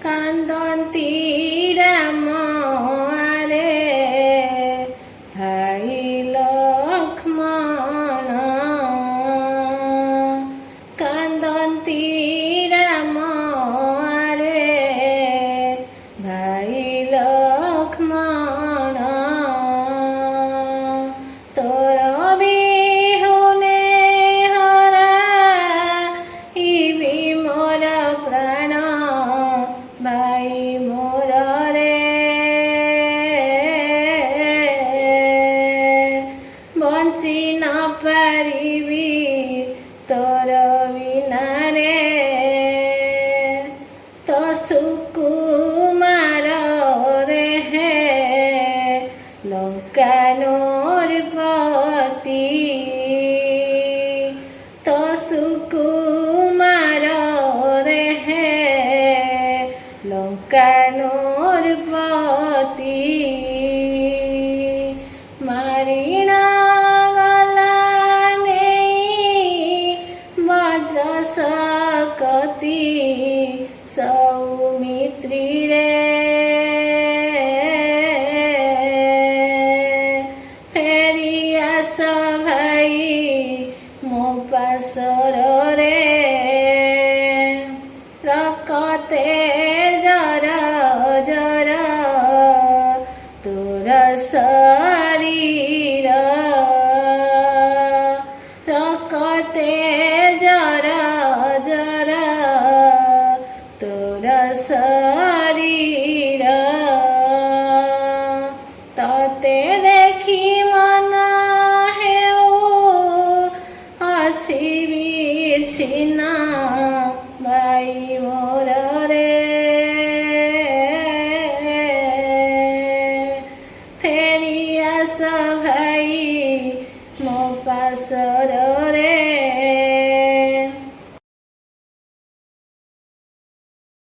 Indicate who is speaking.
Speaker 1: কান্দন্তি রাম আরে ভাই লক্ষ্মণ কান্দন্তি রাম আরে ভাই লক্ষ্মণ তোর বিহুনে হরা ইবি মোর প্রাণ ভাই মোর রে বঞ্চি না পারিবি তোর বিনা রে তো সুকুমার রে হে লঙ্কানোর পতি তো সুকুমার রে হে লঙ্কানোর পতি মারিনা গলা নেই বজ্র সকতি সৌমিত্রী রে ফেরি আস ভাই ମୋ ପାଶରରେ ରକତେ